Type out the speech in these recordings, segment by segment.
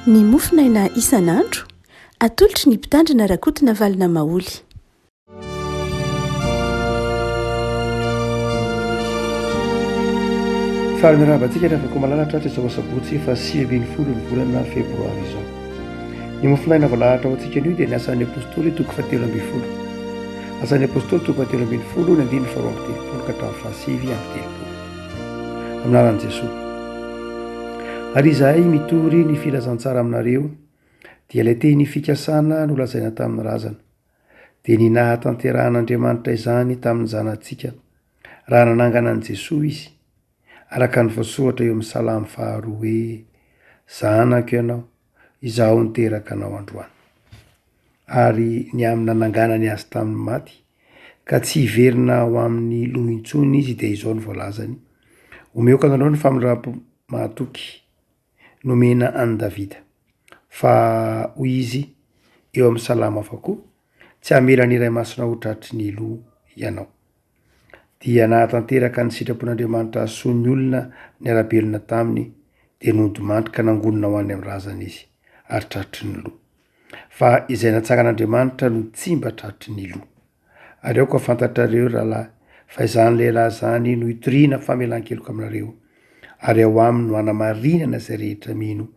ny mofinaina isan'andro atolotry ny mpitandrina rakotina valina maoly. Fary mirabantsika rehefa komalala tratra izao sabotsy fa 7 ny volana febroary izao. Ny mofinaina voalahatra ho antsika anio dia ny asan'ny apôstôly toko 17. Asan'ny apôstôly toko 17 ny andiny faharoa amby telopolo ka hatramin'ny fahasivy amby telopolo. Aminaran'i Jesosy. Ary izahay mitory ny filazantsara aminareo dia ilay teny fikasana no lazaina tamin'ny razana dia ny nahatanteran'Andriamanitra izany tamin'ny zanantsika raha nanangana an'i Jesosy izy araka ny voasoratra eo amin'ny salamy 2 hoe zanako ianao izaho niteraka anao androany. Ary ny amin'ny nananganany azy tamin'ny maty ka tsy hiverina ho amin'ny loha intsony izy dia izao ny voalazany: omeko anareo ny famindram-mahatoky nomena an'i Davida, fa hoy izy eo amin'ny salama hafa koa tsy hamela ny iray masina ho tratry ny loha ianao. Dia nahatanteraka ny sitrapon'Andriamanitra asoany olona ny arabelona taminy dia nodimandrika nangonina ho any amin'ny razana izy ary tratry ny loha. Fa izay natsangan'Andriamanitra no tsy mba tratry ny loha. Ary aoka fantatrareo rahalahy fa izany lehilahy zany no hitoriana famelan-keloka aminareo ary ao aminy no hanamarinana izay rehetra mino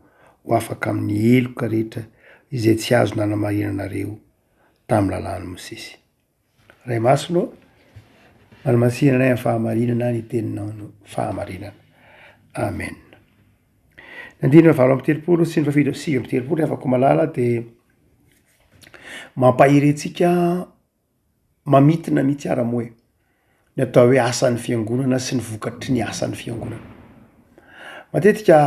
ho afaka amin'ny eloka rehetra izay tsy azo nanamarinanareo tamin'ny lalàn'i Mosesy. Ray masino manamasinana amin'ny fahamarinana ny teninao no fahamarinana. Amen. Nandina 7 sy ny 7 afaka malala dia mampahirentsika mamitina mihitsy ara-moe ny atao hoe asan'ny fiangonana sy ny vokatry ny asan'ny fiangonana. Matetika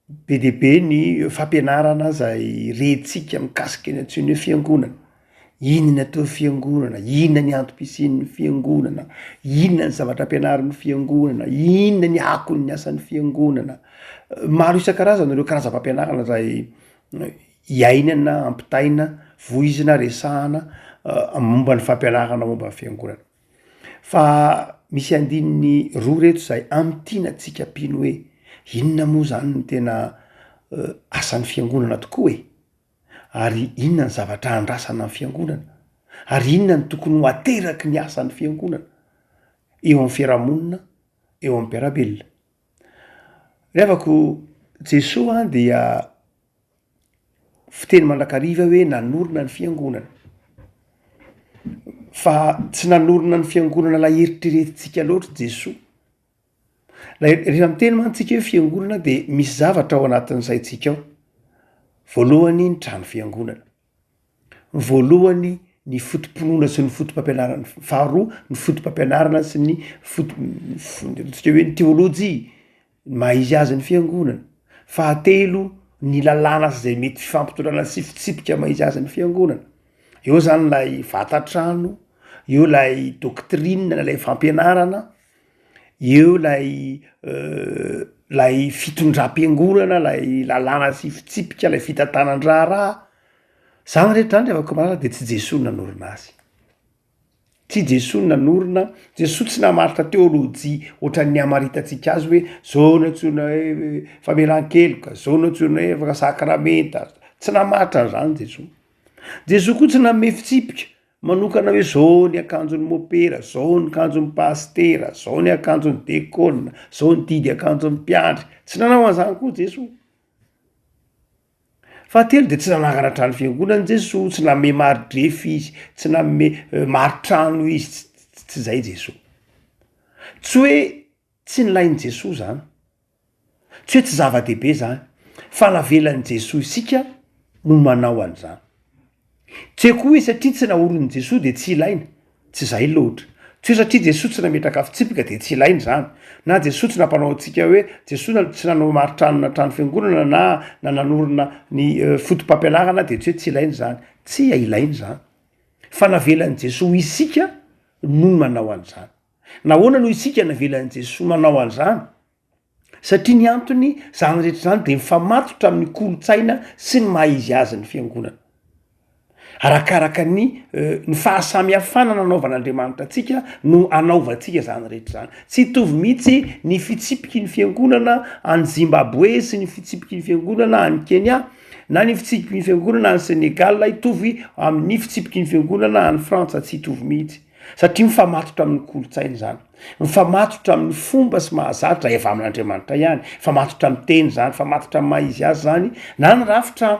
be dia be ny fampianarana izay rehintsika mikasika ny antsoina hoe fiangonana. Inona atao fiangonana, inona ny antom-pisian'ny fiangonana, inona ny zavatra ampianarin'ny fiangonana, inona ny akon'ny asan'ny fiangonana. Maro isan-karazana ireo karazam-pampianarana izay iainana, ampitaina, voizina, resahana momba ny fampianarana momba ny fiangonana. Fa misy andininy roa reto izay amitiana antsika pino hoe inona moa zany ny tena asan'ny fiangonana tokoa e? Ary inona ny zavatra andrasana amin'ny fiangonana? Ary inona ny tokony ho ateraky ny asan'ny fiangonana eo amin'ny fiarahamonina, eo amin'ny mpiarabelona? Revako Jesosy dia fiteny mandrakariva hoe nanorina ny fiangonana. Fa tsy nanorina ny fiangonana la eritreretintsika loatra Jesosy. Rehefa miteny mantsika hoe fiangonana dia misy zavatra ao anatin'ny saintsika ao. Voalohany ny trano fiangonana, voalohany ny fotom-pinoana sy ny fotom-pampianarana, faharoa ny fotom-pampianarana sy ny hoe ny teolojia maizy azy ny fiangonana, fahatelo ny lalàna izay mety fifampitondrana sy fitsipika maizy azy ny fiangonana. Eo zany lay vatan-trano, eo lay doctrine, lay fampianarana, eo lay fitondram-piangonana, lay lalàna sy fitsipika, lay fitantanan-draharaha. Zany rehetra zany rehefa malala dia tsy Jesosy nanorina azy. Tsy Jesosy nanorina, Jesosy tsy namaritra teolojia ohatran'ny amaritantsika azy hoe zao no antsoina hoe famelan-keloka, zao no antsoina hoe sakramenta. Tsy namaritra an'izany Jesosy. Jesosy koa tsy nanome fitsipika manokana hoe zao ny akanjon'ny mopera, zao ny akanjon'ny pastera, zao ny akanjon'ny dekona, zao ny didy akanjon'ny mpiandry. Tsy nanao an'izany koa Jesosy. Fahatelo dia tsy nanangana trano fiangonana Jesosy, tsy nanome mari-drefy izy, tsy nanome mari-trano izy, tsy izay Jesosy. Tsy hoe tsy nilain'i Jesosy zany, tsy hoe tsy zava-dehibe zany, fa navelan'i Jesosy isika no manao an'izany. Tsy hoe koa hoe satria tsy naoron'i Jesosy dia tsy ilaina, tsy izay loatra. Tsy hoe satria Jesosy tsy nametraka fitsipika dia tsy ilaina zany. Na Jesosy tsy nampanao antsika hoe Jesosy tsy nanao mari-tranona trano fiangonana na nanorina ny fotom-pampianarana dia tsy hoe tsy ilaina zany. Tsy ilaina zany. Fa navelan'i Jesosy isika no manao an'izany. Nahoana no isika navelan'i Jesosy manao an'izany? Satria ny antony zany rehetra zany dia mifamatotra amin'ny kolotsaina sy ny maha izy azy ny fiangonana. arakaraka ny fahasamihafanana anaovan'andriamanitra atsika no anaovantsika zany rehetra zany. Tsy hitovy mihitsy ny fitsipiky ny fiangonana any Zimbabwe sy ny fitsipiky ny fiangonana any Kenya, na ny fitsipiky ny fiangonana any Senegal hitovy amin'ny fitsipiky ny fiangonana any Frantsa, tsy hitovy mihitsy satria mifamatotra amin'ny kolotsainy zany, mifamatotra amin'ny fomba sy mahazatra efa amin'andriamanitra ihany, mifamatotra amin'ny teny zany, mifamatotra amin'ny mahizy azy zany, na ny rafitra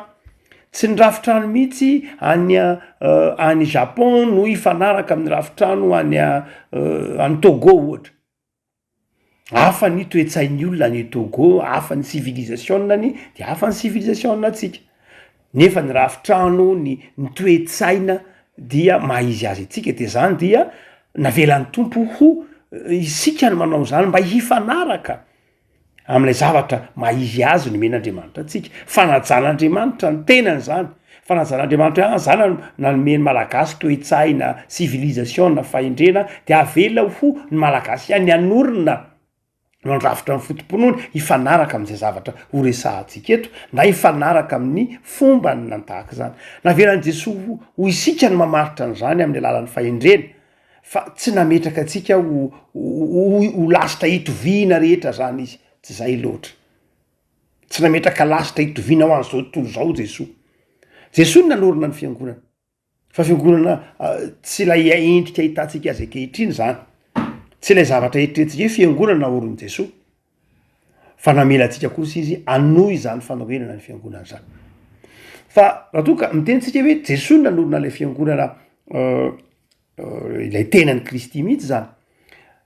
tsy ny rafitrano mihitsy any Japon no ifanaraka amin'ny rafitrano any Togo ohatra. Hafa ny toetsain'ny olona ny Togo, hafa ny civilisationnany de hafa ny civilisationnantsika. Nefa ny rafitrano ny toetsaina dia mahizy azy atsika, de zany dia navelan'ny tompo ho isika ny manao zany mba hifanaraka amin'ilay zavatra mahizy azy no men'andriamanitra atsika. Fanajan'andriamanitra ny tenany zany, fanajan'andriamanitra zany nanomeny malagasy toetsaina, civilisation, fahendrena, de avela ho ny malagasy ihany anorina no andrafitra amin'ny fotomponony hifanaraka amin'izay zavatra ho resahantsika eto, na hifanaraka amin'ny fomba ny nantahaka zany. Navelan'i Jesosy ho isika ny mamaritra an'izany amin'ny alalan'ny fahendrena, fa tsy nametraka atsika ho lasitra hitoviana rehetra zany izy, tsy zay loatra. Tsy nametraka lasitra hitoviana ho an'izao tontolo zao Jesosy. Jesosy nanorina ny fiangonana, fa fiangonana tsy ilay endrika hitantsika azy ankehitriny zany, tsy ilay zavatra eritreretintsika fiangonana naoriny Jesosy, fa namela antsika kosa izy anohy zany fanorenana ny fiangonana zany. Fa raha toa ka mitenitsika hoe Jesosy nanorina ilay fiangonana ilay tenan'ny Kristy mihitsy zany,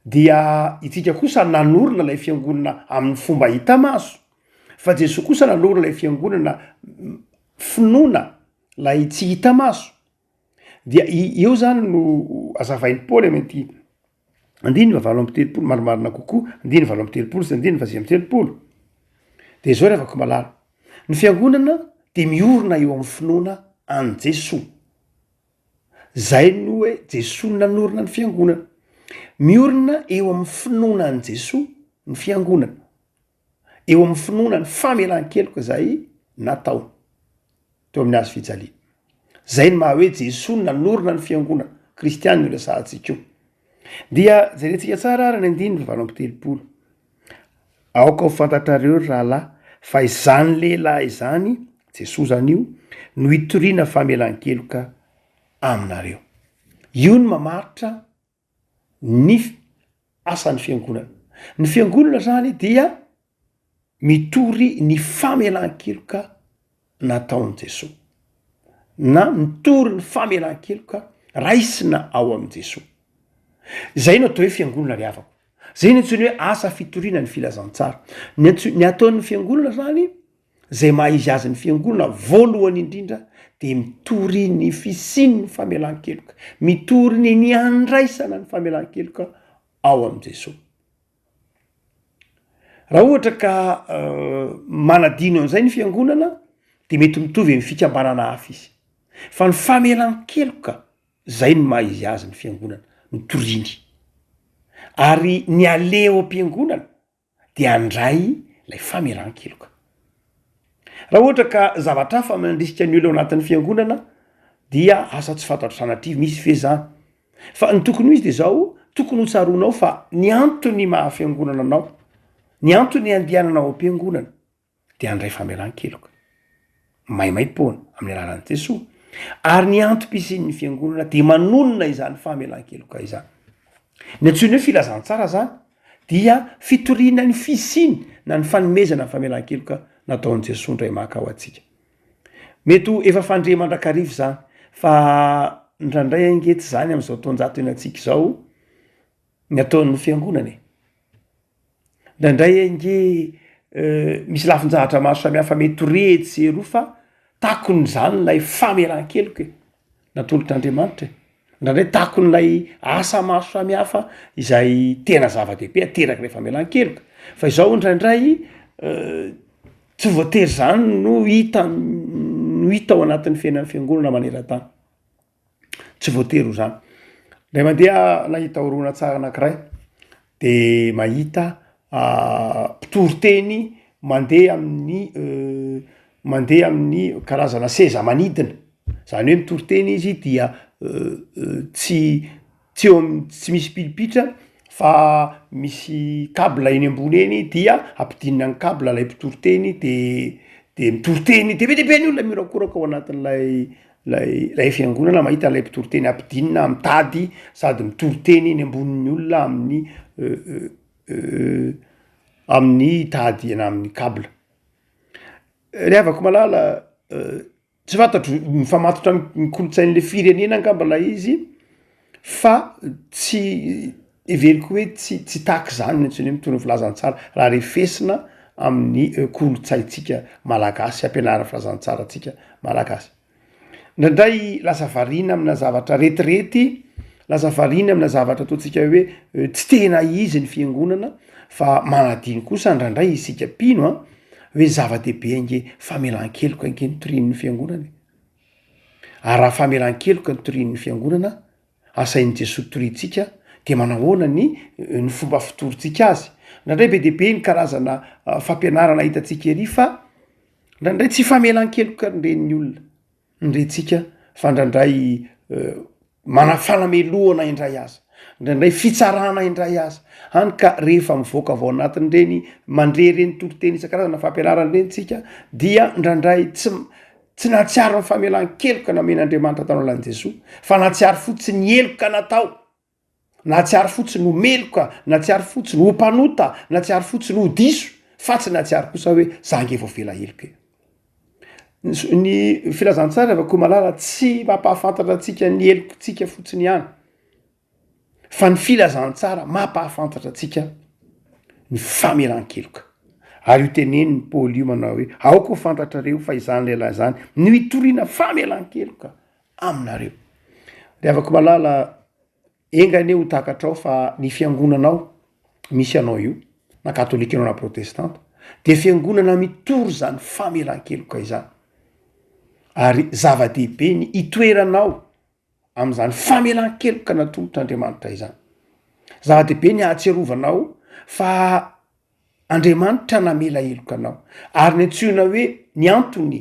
dia itsika kosa nanorina ilay fiangonana amin'ny fomba hita maso, fa Jesosy kosa nanorina ilay fiangonana finoana lay tsy hita maso. Dia eo zany no azavain'ny Paoly amin'ity 9:7 marimarina kokoa, 9:7 sy 9:7. De zao rehefa ko malala, ny fiangonana de miorina eo amin'ny finoana an' Jesosy. Zay no hoe Jesosy nanorina ny fiangonana, miorina eo amin'ny finoana an' Jesosy ny fiangonana, eo amin'ny finoana ny famelan-keloka zay natao teo amin'ny hazo fijalia. Zay ny maha hoe Jesosy nanorina ny fiangonana kristiany no resahantsika io. Dia jerentsika tsara ary ny 9:7. Aoka ho fantatrareo rahalahy fa izany lehilahy izany, Jesosy zany io, no hitoriana famelan-keloka aminareo. Io no mamaritra ny asan'ny fiangonana. Ny fiangonana zany dia mitory ny famelan-keloka nataon'i Jesosy, na mitory ny famelan-keloka raisina ao amin'i Jesosy. Zay no atao hoe fiangonana riavako. Zay no antsoiny hoe asa fitoriana ny filazantsara. Ny ataon'ny fiangonana zany, zay mahizy azy ny fiangonana voalohany indrindra, de mitory ny fisiny ny famelan-keloka, mitory ny andraisana ny famelan-keloka ao amin'i Jesosy. Raha ohatra ka manadino an'izay ny fiangonana, de mety mitovy amin'ny fikambanana hafa izy. Fa ny famelan-keloka, zay ny mahizy azy ny fiangonana, mitoriny. Ary ny aleo am-piangonana de andray lay famelan-keloka. Raha ohatra ka zavatra hafa mandrisika ny olo ao anatin'ny fiangonana, dia asa tsy fantatro sanatrivo misy fezany. Fa ny tokony izy de zao, tokony ho tsaronao fa ny antony mahafiangonana anao, ny antony andiananao am-piangonana, de andray famelan-keloka maimai-poana amin'ny alalan'i Jesosy. Ary ny antom-pisin'ny fiangonana de manonona izany famelan-keloka izany. Ny antsoiny hoe filazantsara zany dia fitoriana ny fisiny na ny fanomezana ny famelan-keloka nataon'i Jesosy ndray makao atsika. Mety ho efa fandre mandrakarivo zany, fa ndraindray angety zany amin'izao taonjato enatsika zao ny ataon'ny fiangonana. Ndraindray ange misy lafin-jahatra maro samihafa mety retsy ero fa takony zany lay famelan-keloka natolotr'Andriamanitra. Ndraindray takony lay asa maro samihafa izay tena zava-dehibe ateraky lay famelan-keloka. Fa izao ndraindray tsy voatery zany no hita ao anatin'ny fiainan'ny fiangonana maneran-tany. Tsy voatery ho zany. Ndray mandeha nahita horonan-tsara anankiray, de mahita mpitoroteny mandeha amin'ny karazana seza manidina zany hoe mitoryteny izy dia tsy misy pilipitra fa misy kabla eny ambony eny dia ampidinina ny kabla lay mpitoroteny de mitoryteny de be deabe ny olona mirakoraka ao anatin'lay fiangonana mahita lay mpitoroteny ampidinina mitady sady mitoryteny eny ambonin'ny olona amin'ny tady ena amin'ny kabla. Ry avako malala tsy fantatro mifamatotra ny kolotsain'le firenena angambala izy fa tsy everiko hoe tsy tahaky zany ntsony hoe mitony filazantsara raha refesina amin'ny kolotsaintsika malagasy ampianarana filazantsara atsika malagasy. Ndraindray lasa variana amina zavatra retirety, lasa variana amina zavatra ataontsika hoe tsy tena izy ny fiangonana fa manadiny kosa ndraindray isika pino hoe zava-dehibe ange famelan-keloka ange nitorian'ny fiangonana. Ary raha famelan-keloka nitorian'ny fiangonana asain'i Jesosy torintsika de manahoana ny fomba fitorontsika azy. Ndraindray be dehibe ny karazana fampianarana hitatsika ery fa ndraindray tsy famelan-keloka ren'ny olona niretsika fa ndraindray manafanameloana indray azy, ndraindray fitsarana indray azy hany ka rehefa mivoaka avao anatin'ireny mandre reny toriteny isan-karazana fampianarana reny tsika dia ndraindray tsy natsiaro ny famelan-keloka namen'Andriamanitra tao analan'i Jesosy fa natsiaro fotsiny ny eloka natao, natsiaro fotsiny ho meloka, natsiaro fotsiny ho mpanota, natsiaro fotsiny ho diso fa tsy natsiaro kosa hoe zange vao vela eloka. Ny filazantsara avako malala tsy mampahafantatra atsika ny elokontsika fotsiny ihany fa ny filazantsara mampahafantatra atsika ny famelan-keloka. Ary io teneniny Paoly io manao hoe aoko fantatrareo fa izany lehilahy zany no hitoriana famelan-keloka aminareo. De avako malala engany ho takatrao fa ny fiangonanao misy anao io na katolika anao na protestanta de fiangonana mitory zany famelan-keloka izany. Ary zava-dehibe ny itoeranao am'izany famelan-keloka natolotr'Andriamanitra izany. Zava-dehibe ny ahatserovanao fa Andriamanitra namela heloka anao ary ny antsoina hoe ny antony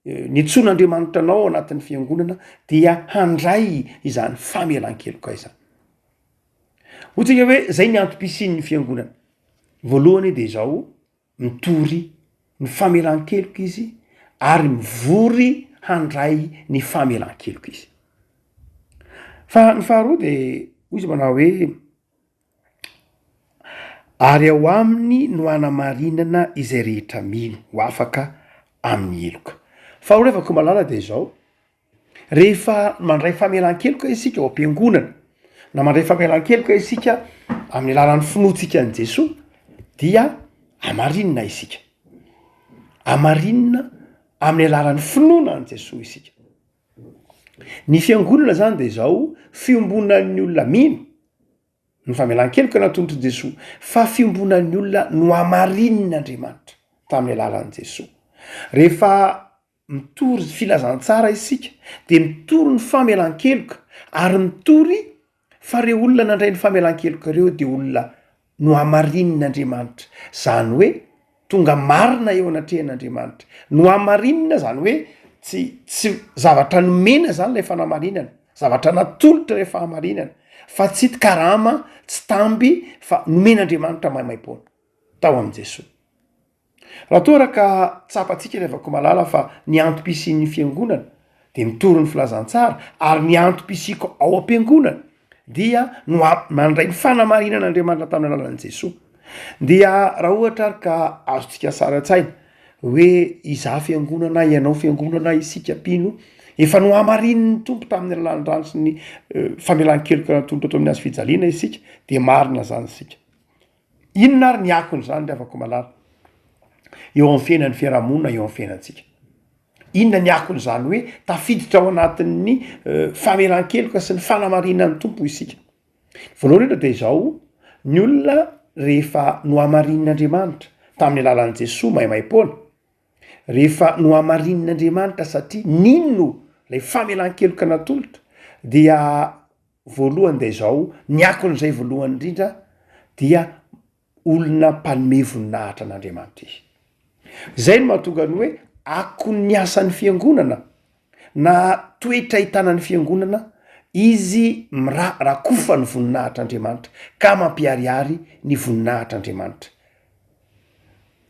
ny antson'Andriamanitra anao anatin'ny fiangonana dia handray izany famelan-keloka izany. Ohatsika hoe zay ny antom-pisin'ny fiangonana. Voalohany de zao mitory ny famelan-keloka izy ary mivory handray ny famelan-keloka izy. Fa ny faharoa de izy manao hoe ary ao aminy no anamarinana izay rehetra mino ho afaka amin'ny eloka. Fa ho revako malala de zao rehefa mandray famelan-keloka isika ao am-piangonana na mandray famelan-keloka isika amin'ny alalan'ny finoantsika an' Jesosy dia amarinina isika, amarinina amin'ny alalan'ny finoana an' Jesosy isika. Ny fiangonana zany de zao fiombonan'ny olona mino ny famelan-keloka natolotr'i Jesosy fa fiombonan'ny olona no amarinin'Andriamanitra tamin'ny alalan'i Jesosy. Rehefa mitory filazantsara isika de mitory ny famelan-keloka ary mitory fa reo olona nandray ny famelan-keloka reo de olona no amarinin'Andriamanitra. Zany hoe tonga marina eo anatrehan'Andriamanitra. No amarinina zany hoe tsy zavatra nomena zany lay fanamarinana, zavatra natolotra lay fahamarinana fa tsy karama, tsy tamby fa nomen'Andriamanitra maimaimpona tao am' Jesosy. Raha toa ka tsapatsika revako malala fa ny antom-pisin'ny fiangonana de mitory ny filazantsara ary ny antom-pisiko ao am-piangonana dia no mandray ny fanamarinan'Andriamanitra tamin'ny alalan'i Jesosy. Dia raha ohatra ka azotsika sara-tsaina hoe iza fiangonana, ianao fiangonana, isika pino efa no amarin'ny tompo tamin'ny alalan'ny rano sy ny famelan-keloka natolotra ato amin'ny azy fijaliana isika de marina zany isika. Inona ary ny akony zany le avako malala eo amin'ny fiainan'ny fiarahamonina, eo amin'ny fiainantsika. Inona ny akony zany hoe tafiditra ao anatin'ny famelan-keloka sy ny fanamarinan'ny tompo isika. Voalohany indrindra de zao ny olona rehefa no amarin'Andriamanitra tamin'ny alalan'i Jesosy maimaimpona, rehefa no amarinin'Andriamanitra satria ninno lay famelan-keloka natolotra dia voalohany de zao ny akon'izay voalohany indrindra dia olona mpanome voninahitra an'Andriamanitra izy. Zay no mahatonga ny hoe akon'ny asan'ny fiangonana na toetra hitanany fiangonana izy rakofa ny voninahitr'andriamanitra ka mampiariary ny voninahitr'andriamanitra.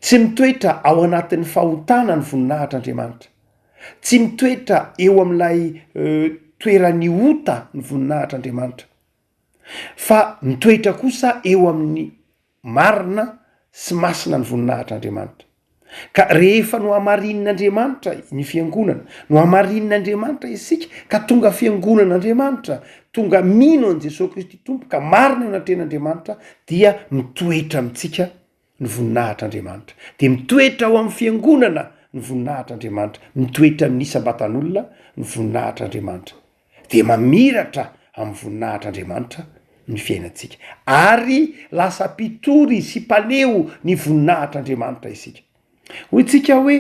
Tsy mitoetra ao anatin'ny fahotana ny voninahitr'andriamanitra, tsy mitoetra eo amin'ilay toerany ota ny voninahitr'andriamanitra, fa mitoetra kosa eo amin'ny marina sy masina ny voninahitr'andriamanitra. Ka rehefa no hamarin'andriamanitra ny fiangonana, no hamarin'andriamanitra isika ka tonga fiangonan'andriamanitra, tonga mino an' Jesosy Kristy tompo ka marina eo anatrehan'andriamanitra, dia mitoetra amitsika ny voninahitr'andriamanitra, de mitoetra ao amin'ny fiangonana ny voninahitr'andriamanitra, mitoetra amin'ny isambatan'olona ny voninahitr'andriamanitra, de mamiratra amin'ny voninahitr'andriamanitra ny fiainantsika, ary lasa mpitory sy mpaleo ny voninahitr'andriamanitra isika. Hoy tsika hoe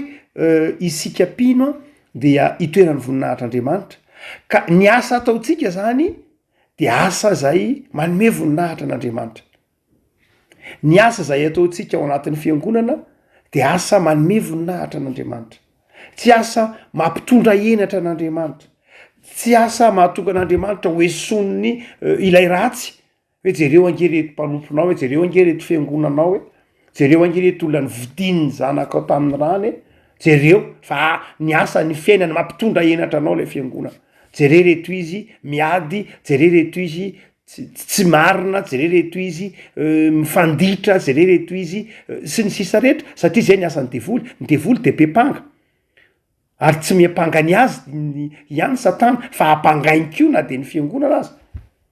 isika pino dia itoeran'ny voninahitr'andriamanitra, ka ny asa ataotsika zany de asa zay manome voninahitra an'andriamanitra. Ny asa zay ataotsika ao anatin'ny fiangonana de asa manome voninahitra an'andriamanitra, tsy asa mampitondra henatra an'andriamanitra, tsy asa mahatonga an'andriamanitra ho esonny ilay ratsy, hoe jereo angereto mpanomponao, hoe jereo angereto fiangonanao, hoe jereo angereto olona ny vidin'ny zanakao tamin'ny rany, jereo fa ny asa ny fiainany mampitondra henatra anao lay fiangonana. Jere reto izy miady, jere reto izy tsy marina, jere reto izy mifanditra, jere reto izy sy ny sisa rehetra, satria zay ny asan'ny devoly. Ny devoly de bepanga, ary tsy miapanga ny azy ihany satana, fa ampangainy ko na de ny fiangonana azy,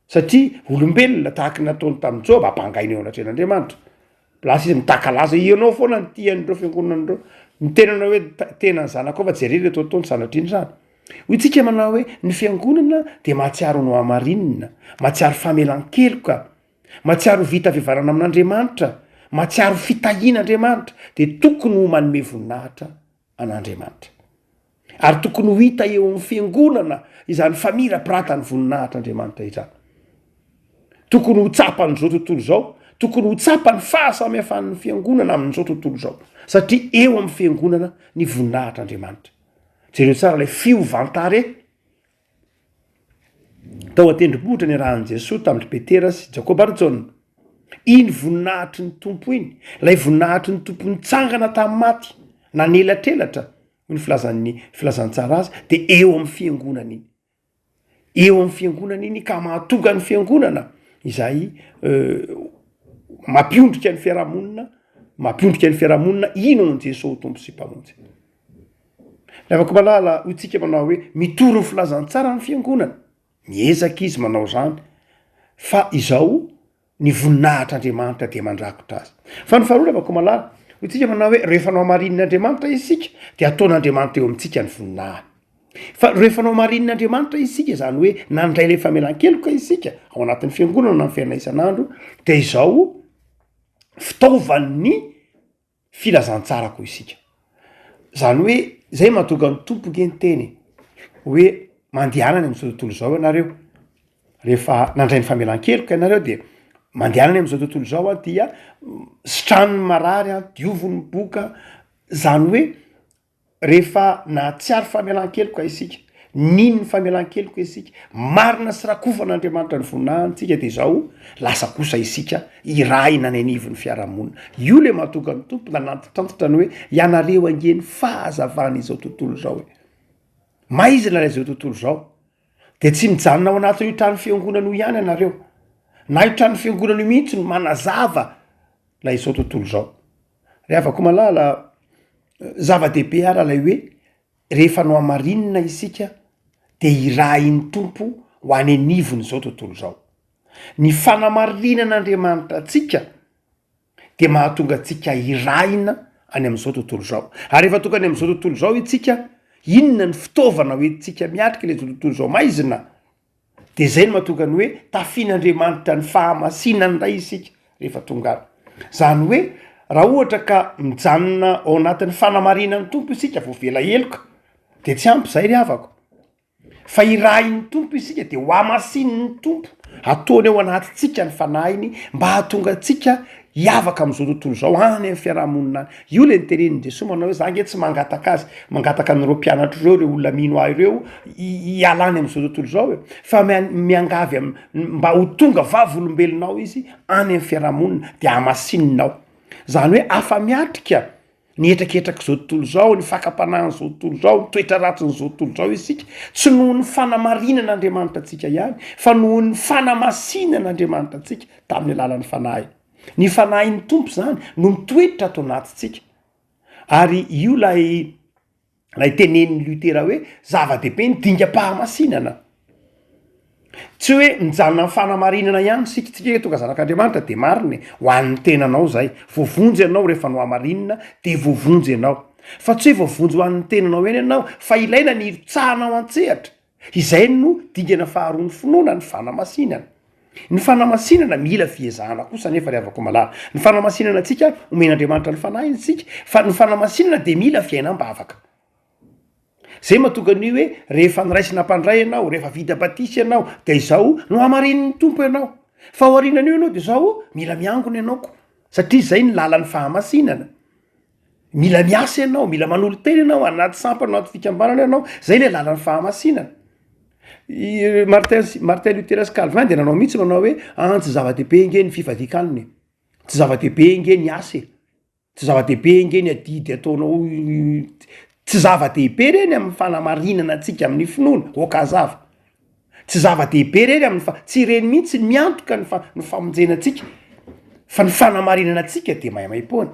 satria olombelona tahaka nataony tamin'ny Joba ampangainy eo anatrehan'andriamanitra. Lasa izy mitakalaza ianao foana ny tian'ireo fiangonanandreo, ny tenanao hoe tena ny zanakao fa jereo reto ataony sanatriny zany. Hoy tsika manao hoe ny fiangonana de mahatsiaro no hamarinina, mahatsiaro famelan-keloka, mahatsiaro vita fivarana amin'andriamanitra, mahatsiaro fitahian'andriamanitra, de tokony ho manome voninahitra an'andriamanitra. Ary tokony ho hita eo amin'ny fiangonana izany famira-piratany voninahitr'andriamanitra izany. Tokony ho tsapan'izao tontolo zao, tokony ho tsapany fahasamihafan'ny fiangonana amin'izao tontolo zao, satria eo amin'ny fiangonana ny voninahitr'andriamanitra. Jereo tsara lay fiovantare tao atendrombohitra ny rahan'i Jesosy tamin'ny Petera sy Jakoba ary Jaona. Iny voninahitry ny tompo iny, lay voninahitry ny tompo nitsangana tamin'ny maty, nanelatrelatra ny filazantsara azy, de eo amin'ny fiangonana iny. Eo amin'ny fiangonana iny ka mahatonga ny fiangonana izay mampiondrika ny fiarahamonina, ino an' Jesosy tompo sy mpamonjy. Lavako malala ho tsika manao hoe mitory ny filazantsara ny fiangonana, miezaka izy manao zany, fa izao ny voninahitr'andriamanitra de mandrakotra azy. Fa ny faharoa lavako malala ho tsika manao hoe rehefa nao hamarin'andriamanitra isika de ataon'andriamanitra eo amintsika ny voninahitra. Fa rehefa nao hamarin'andriamanitra isika zany hoe nandray le famelan-keloka isika ao anatin'ny fiangonana na ny fiainana isan'andro, de izao fitaovan'ny filazantsarako isika. Zany hoe zay mahatonga ny tompoky ny teny hoe mandehanany amin'izao tontolo zao ianareo, rehefa nandray ny famelan-keloka ianareo de mandehanany amin'izao tontolo zao dia sitranony marary diovony boka. Zany hoe rehefa na tsy ary famelan-keloka isika, niny ny famelan-keloka isika, marina sy rakofan'andriamanitra ny voninahitsika, de zao lasa kosa isika iraina ny anivon'ny fiarahamonina. Io le mahatonga ny tompo nanatitantitra ny hoe ianareo angeny fahazavana izao tontolo zao hoe maizina lay zao tontolo zao, de tsy mijanona ao anatin'io trano fiangonana ihany ianareo, na io trano fiangonana mihitsy no manazava lay izao tontolo zao. Rehavako malala zava-dehibe ara lay hoe rehefa no hamarinina isika de irain'ny tompo ho any anivony zao tontolo zao. Ny fanamarinan'andriamanitra atsika de mahatonga atsika iraina any amin'izao tontolo zao. Ary rehefa tonga any amin'izao tontolo zao itsika, inona ny fitaovana hoentsika miatrika le zao tontolo zao maizina, de zay no mahatonga ny hoe tafian'andriamanitra ny fahamasinany ray isika rehefa tonga any. Zany hoe raha ohatra ka mijanona ao anatin'ny fanamarinan'ny tompo isika vo vela eloka, de tsy ampy zay ry havako, fa irain'ny tompo isika de ho amasin'ny tompo ataony ao anatintsika ny fanahiny mba hahatonga atsika hiavaka am'izao tontolo zao any amin'ny fiarahamonina any. Io le nytereniny Jesosy manao hoe zange tsy mangataka azy mangataka an'ireo mpianatra ireo reo olona mino ahy ireo hialany am'izao tontolo zao e fa miangavy mba ho tonga vavolombelonao izy any amin'ny fiarahamonina de amasininao. Zany hoe afa miatrika ny etraketraka zao tontolo zao ny fakapanahan' zao tontolo zao nytoetra ratiny zao tontolo zao isika tsy noho ny fanamarinan'Andriamanitra atsika ihany fa noho ny fanamasinan'Andriamanitra atsika tamin'ny alalan'ny fanahy. Ny fanahin'ny tompo zany no mitoetra ato anatintsika ary io lay tenenin'ny Lutera hoe zava-dehibe ny dingam-pahamasinana. Tsy hoe mijanona ny fanamarinana ihany sikitsika tonga zanak'Andriamanitra de mariny ho an'ny tenanao zay voavonjy ianao rehefa no hamarinina de voavonjy ianao fa tsy hoe voavonjy ho an'ny tenanao eny ianao fa ilaina ny iritsahanao an-tsehatra. Izay no dingana faharoa ny finoana ny fanamasinana. Ny fanamasinana mila fiezahana kosa nefa ry havako malala. Ny fanamasinana atsika omen'Andriamanitra ny fanahiny tsika fa ny fanamasinana de mila fiainam-bavaka. Zay mahatonga an'io hoe rehefa niraisina mpandray ianao rehefa vita batisy ianao de izao no hamarin'ny tompo ianao fa aorinan'io ianao de zao mila miangona ianaoko satria zay ny lalan'ny fahamasinana. Mila miasa ianao mila manolo tena ianao anaty sampana anaty fikambanana ianao zay le lalan'ny fahamasinana. Martin Luther sy Calvin de nanao mihitsy manao hoe tsy zava-dehibe nge ny fifadikaniny tsy zava-dehibe nge ny ase tsy zava-dehibe nge ny adidy ataonao tsy zava-dehibe reny amin'ny fanamarinana atsika amin'ny finoana okazava tsy zava-dehibe reny amin'ny tsy reny mihitsy miantoka ny famonjenatsika fa ny fanamarinana atsika de maimaipoana.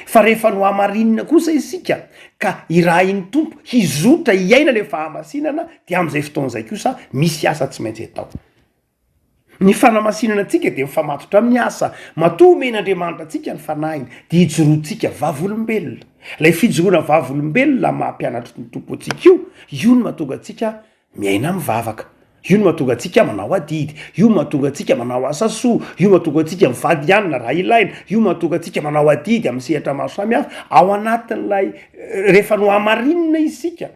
Fa rehefa no hamarinina kosa isika ka irahin'ny tompo hizotra hiaina le fahamasinana de am'izay fotoan'izay kosa misy asa tsy maintsy atao. Ny fanamasinana atsika de mifamatotra amin'ny asa matoa omen'Andriamanitra atsika ny fanahiny de hijoroantsika vavolombelona. Lay fijoroana vavolombelona mampianatra ny tompo atsika io no mahatonga atsika miaina mivavaka. Io no mahatonga atsika manao adidy, io mahatonga atsika manao asa soa, io mahatonga atsika mivady anina raha ilaina, io mahatonga atsika manao adidy amin'ny sehatra maro samihafa ao anatin'lay rehefa no hamarinina isika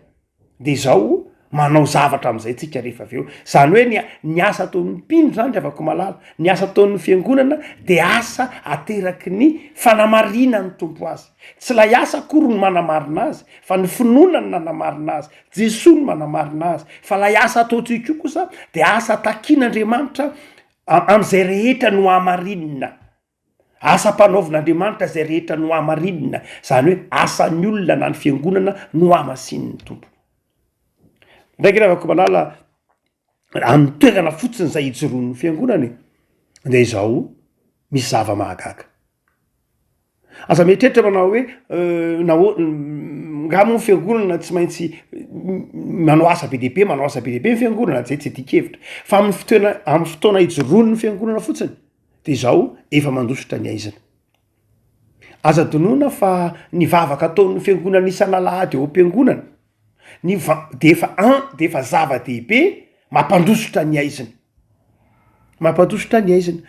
de zao manao zavatra am'izay tsika rehefa avy eo. Zany hoe ny asa ataon'ny mpino zany afaka malala ny asa ataon'ny fiangonana de asa ateraky ny fanamarina ny tompo azy. Tsy lay asa akory ny manamarina azy fa ny finoana ny nanamarina azy Jesosy ny manamarina azy fa lay asa ataontsika kosa de asa takian'Andriamanitra am'izay rehetra no hamarinina. Asa mpanaovin'Andriamanitra zay rehetra no hamarinina zany hoe asan'ny olona na ny fiangonana no hamasin'ny tompo. Ndraiky raha avako malala amin'ny toerana fotsiny zay hijoroan'ny fiangonany de izao misy zava-mahagaga. Aza mieritreritra manao hoe ngamo ny fiangonana tsy maintsy manao asa be dehibe manao asa be dehibe ny fiangonana zay tsy dikevitra fa amin'ny fotoana hijoroan'ny fiangonana fotsiny de izao efa mandositra ny aizana. Aza donoina fa ny vavaka ataon'ny fiangonana isan'alahady eo am-piangonana de efa zava-dehibe mampandositra ny aizina. Mampandositra ny aizina.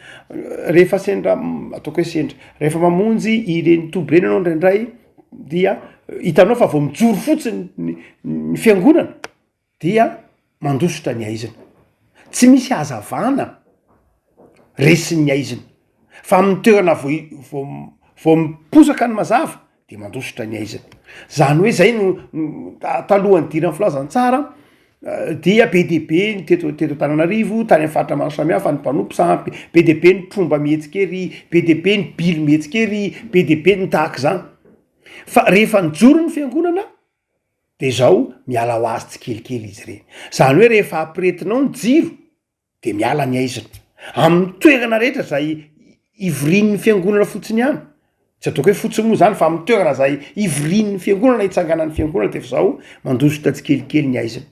Rehefa sendra ataoko hoe sendra rehefa mamonjy ireny toby reny anao indraindray dia hitanao fa vao mijoro fotsiny ny fiangonana dia mandositra ny aizina. Tsy misy hazavana resin'ny aizina fa amin'ny toerana vao miposaka ny mazava de mandositra ny aizina. Zany hoe zay no talohan'ny diran'ny filazantsara dia be dehibe ny teto Antananarivo tany amin'ny faritra maro samihafa ny mpanompo sampy be dehibe ny tromba mihetsikery be dehibe ny bily mihetsikery be dehibe ny tahaka zany fa rehefa nijoro ny fiangonana de zao miala ho azy tsikelikely izy reny. Zany hoe rehefa ampiretinao ny jiro de miala ny aizina amin'ny toerana rehetra zay ivorian'ny fiangonana fotsiny ihany. Tsy ataoko hoe fotsiny moa zany fa amin'ny toerana zay ivorian'ny fiangonana hitsanganan'ny fiangonana de zao mandositra tsikelikely ny aizina.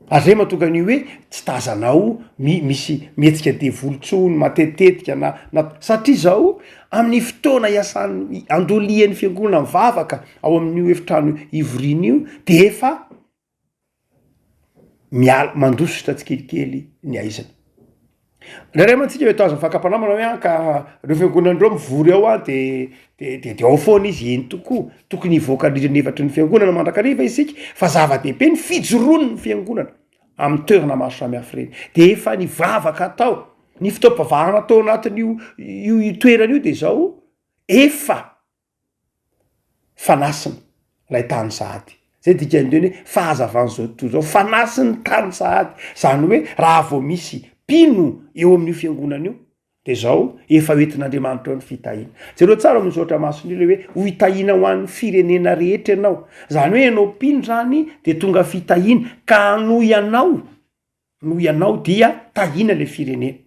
Ary zay mahatonga an'io hoe tsy tazanao misy mihetsika devolontsony matetetika na satria zao amin'ny fotoana iasan'ny andolian'ny fiangonana mivavaka ao amin'io efitrano ivoriana io de efa mandositra tsikelikely ny aizina. Ndrairay mantsika hoe tazo mifakampana manao hoe ka reo fiangonanandreo mivory ao de ao foana izy eny tokoa tokony hivoaka rindriny efatry ny fiangonana mandrakariva isika fa zava-dehibe ny fijoroany ny fiangonana amin'ny toerana maro samihafa reny de efa ny vavaka atao ny fitaopavahana atao anatin'io toerana io de zao efa fanasina lay tany sahady zay dikan'reny hoe fahazavany zao tontolo zao fanasiny tany sahady zany hoe raha vao misy pino eo amin'io fiangonana io de zao efa oentin'andriamanitra eo ny fitahina zareo tsara misaotra masony le hoe ho hitahina ho an'ny firenena rehetra ianao zany hoe ianao pino zany de tonga fitahina ka noho ianao dia tahina le firenena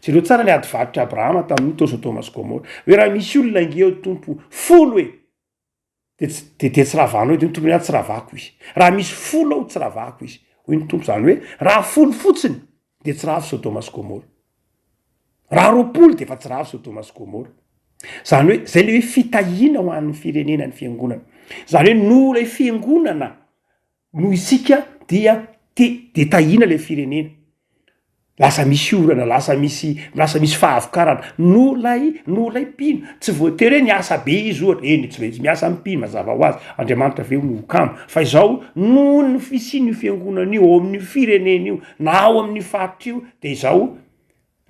zareo tsara ny ady varitra abrahama tamin'io tao Sodoma sy Gomora hoe raha misy olona ngeo tompo folo hoe de tsy ravano hoe de ny tompo ny tsy ravako izy raha misy folo ao tsy ravako izy hoy ny tompo zany hoe raha folo fotsiny de tsy ravy Sodoma sy Gomora raha roapolo de efa tsy ravy Sodoma sy Gomora zany hoe zay le hoe fitahina ho an'ny firenena ny fiangonana zany hoe no lay fiangonana no isika dia de tahina le firenena lasa misy orana lasa misy fahavokarana no lay pino tsy voatery hoe niasa be izy ohatra eny tsy maintsy miasa am'pino mazava ho azy Andriamanitra ve no kamo fa izao no ny fisin'io fiangonana io ao amin'ny firenena io na ao amin'ny faritra io de izao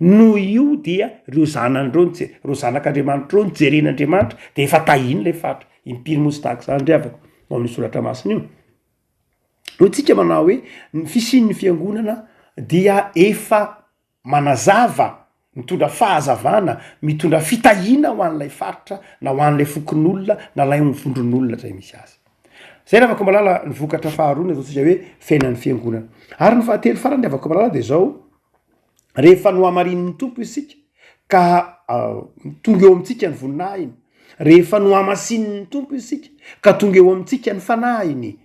no io dia reo zanak'Andriamanitra reo nijeren'Andriamanitra de efa tahiny le faritra impino mosy tahaka zany ndriavako ao amin'ny soratra masina io no tsika manao hoe ny fisin'ny fiangonana dia efa manazava mitondra fahazavana mitondra fitahina ho an'lay faritra na ho an'lay fokon'olona na lay mivondron'olona zay misy azy zay ravako malala ny vokatra faharoana zao tsika hoe fiainan'ny fiangonana ary ny fahatelo farany avako malala de zao rehefa no amarin'ny tompo isika ka tonga eo amintsika ny voninahiny rehefa no amasin'ny tompo isika ka tonga eo amintsika ny fanahiny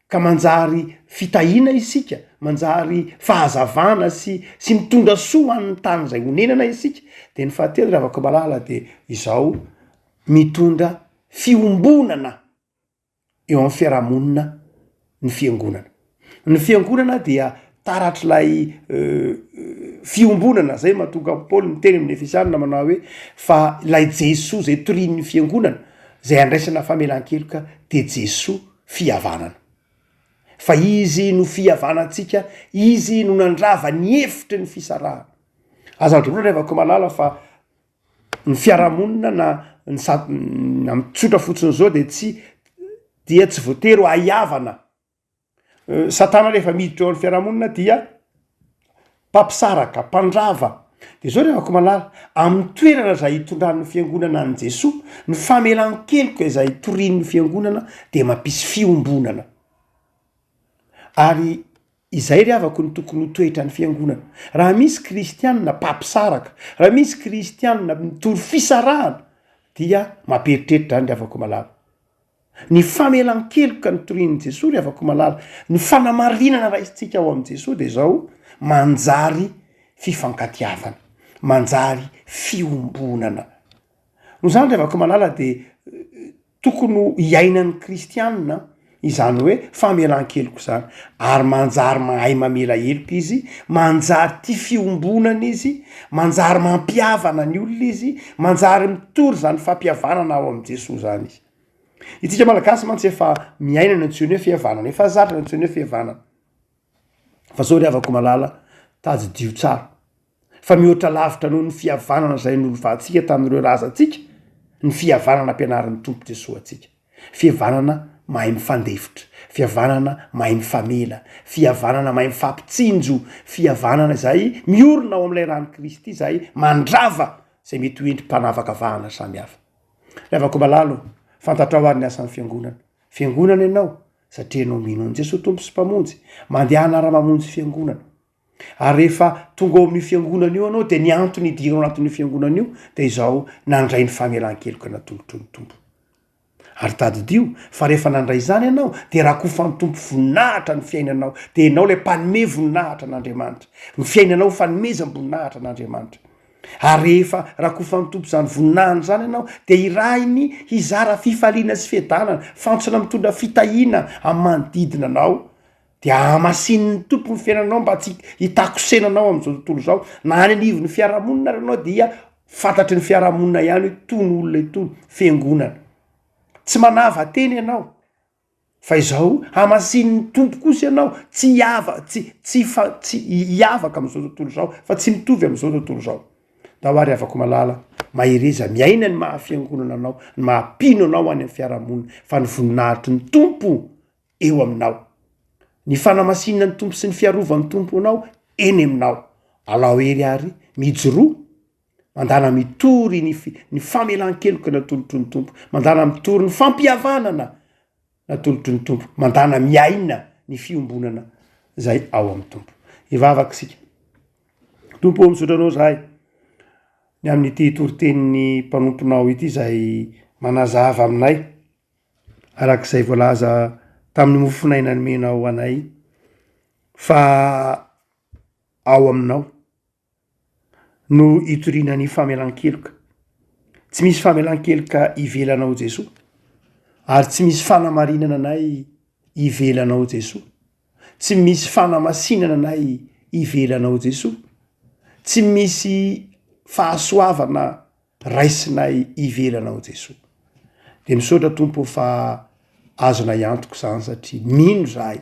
ka manjary fitahina isika manjary fahazavana sy mitondra soa an'ny tany zay honenana isika de ny fahatelo ravako malala de izao mitondra fiombonana eo amin'ny fiarahamonina ny fiangonana dia taratr'lay fiombonana zay mahatonga Paoly miteny amin'ny Efesianina manao hoe fa lay Jesoa zay torin'ny fiangonana zay andraisana famelan-keloka de Jesoa fihavanana fa izy no fihavanantsika izy no nandrava ny efitry ny fisarahana azandroana revako malala fa ny fiarahamonina na mitsotra fotsiny zao de tsy voatery ho ahiavana Satana rehefa miditra eo amin'ny fiarahamonina dia mpampisaraka mpandrava de zao revako malala amin'ny toerana zay hitondran'ny fiangonana any Jesoa ny famelan-keloka izay torian'ny fiangonana de mampisy fiombonana ary izay riavako ny tokony ho toetra ny fiangonana raha misy kristianina mpampisaraka raha misy kristianina mitory fisarahana dia mamperitreritra zany riavako malala ny famelan-keloka ny torian'ny Jesoa riavako malala ny fanamarinana raisitsika ao amin'i Jesoa de zao manjary fifankatiavana manjary fiombonana no zany riavako malala de tokony hiainan'ny kristianina izany hoe famelan-keloko zany ary manjary mahay mamela heloka izy manjary ty fiombonana izy manjary mampiavana ny olona izy manjary mitory zany fampiavanana ao amin'i Jesoa zany izy itsika malagasy mantsy efa miaina ny antsony hoe fihavanana efa zatra ny antsony hoe fihavanana fa zao riavako malala tady dio tsara fa mihoatra lavitra noho ny fihavanana zay nolovahantsika tamin'ireo razantsika ny fihavanana ampianarin'ny tompo Jesoa atsika fihavanana mahay mifandefitra fihavanana mahay mifamela fihavanana mahay mifampitsinjo fihavanana zay miorona ao amin'ilay rano Kristy zay mandrava zay mety ho endrim-panavakavahana samihafa riavako malalo fantatra ho ary ny asan'ny fiangonana ianao satria anao mino an' Jesoa tompo sy mpamonjy mandeha anara-mamonjy fiangonana ary rehefa tonga ao amin'ny fiangonana io anao de ny antony idirao anatin'ny fiangonana io de izao nandray ny famelan-keloka natolotry ny tompo ary tadidio fa rehefa nandray zany ianao de raha kofan'ny tompo voninahitra ny fiainanao de ianao le mpanome voninahitra n'Andriamanitra ny fiainanao fanomezany voninahitra n'Andriamanitra ary rehefa raha kofan'ny tompo zany voninahiny zany ianao de irahiny hizara fifaliana sy fiadanana fantsona mitondra fitahina amin'ny manodidina anao de amasin'ny tompo ny fiainanao mba tsy hitakosenanao amin'izao tontolo zao na any anivy ny fiarahamonina ranao dia fantatry ny fiarahamonina ihany hoe tony olona itony fiangonana tsy manava teny ianao fa izao hamasin'ny tompo kosa ianao tsy hiavaka am'izao tontolo zao fa tsy mitovy am'izao tontolo zao da hoary avako malala mahireza miaina ny mahafiangonana anao ny mahampino anao any amin'ny fiarahamonina fa ny voninahitry ny tompo eo aminao ny fanamasinana ny tompo sy ny fiarovan'ny tompo anao eny aminao alao ery ary mijoroa mandana mitory ny famelan-keloka natolotry ny tompo mandana mitory ny fampihavanana natolotry ny tompo mandana miaina ny fiombonana zay ao amin'ny tompo ivavaka sika tompo o misotranao zahay ny amin'ity toritenin'ny mpanomponao ity zay manazava aminay arak'izay voalaza tamin'ny mofinaina nomenao anay fa ao aminao no itorina ny famelan-keloka tsy misy famelan-keloka ivelanao Jesosy ary tsy misy fanamarinana anay ivelanao Jesosy tsy misy fanamasinana anay ivelanao Jesosy tsy misy fahasoavana raisinay ivelanao Jesosy de misaotra tompo fa azona iantoko zany satria mino zahay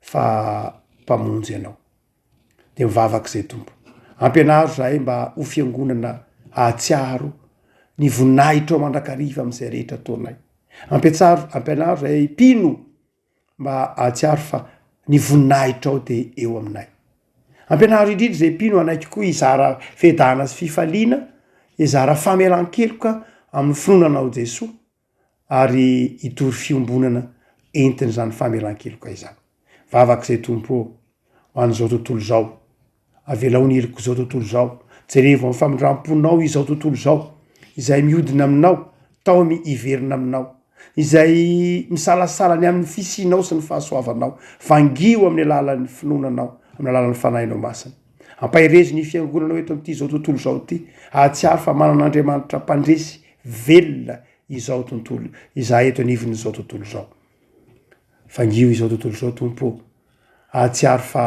fa mpamonjy ianao de mivavaka zay tompo ampianaro zahay mba ho fiangonana ahatsiaro ny voninahitra ao mandrakariva am'izay rehetra ataonay ampianaro zahay pino mba ahatsiaro fa ny voninahitra ao de eo aminay ampianaro indrindra zay pino anaiky koa izara fedana sy fifaliana izara famelan-keloka amin'ny finonanao Jesosy ary itory fiombonana entiny zany famelan-keloka izany vavaka zay tompo ho an'izao tontolo zao avelao ny heliko zao tontolo zao jerevo amin'ny famindram-ponao izao tontolo zao izay miodina aminao tao iverina aminao izay misalasalany amin'ny fisinao sy ny fahasoavanao vangio amin'ny alalan'ny finonanao amin'ny alalan'ny fanahinao masina ampahirezy ny fiangonanao eto am'ty zao tontolo zao ty ahatsiaro fa manan'Andriamanitra mpandresy velona izao tontolo izahay eto anivon'izao tontolo zao vangio izao tontolo zao tompo ahatsiaro fa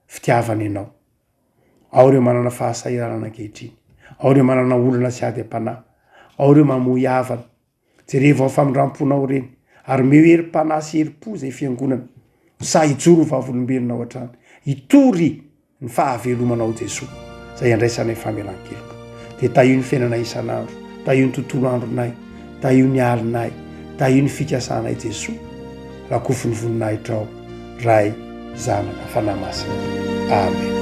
fitiavana ianao ao reo manana fahasahiranana ankehitriny ao reo manana olona sy ady am-panahy ao reo mamoy havana jerevo amin'ny famindram-ponao reny ary meo herim-panahy sy herim-po zay fiangonana sa hijoro vavolombelonao hatrany hitory ny fahavelomanao Jesosy zay andraisanay famelan-keloka de taio ny fiainanay isan'andro taio ny tontolo andronay taio ny alinay taio ny fikasanay Jesosy rakofony voninahitra ao ray zanaka fanahy masina amen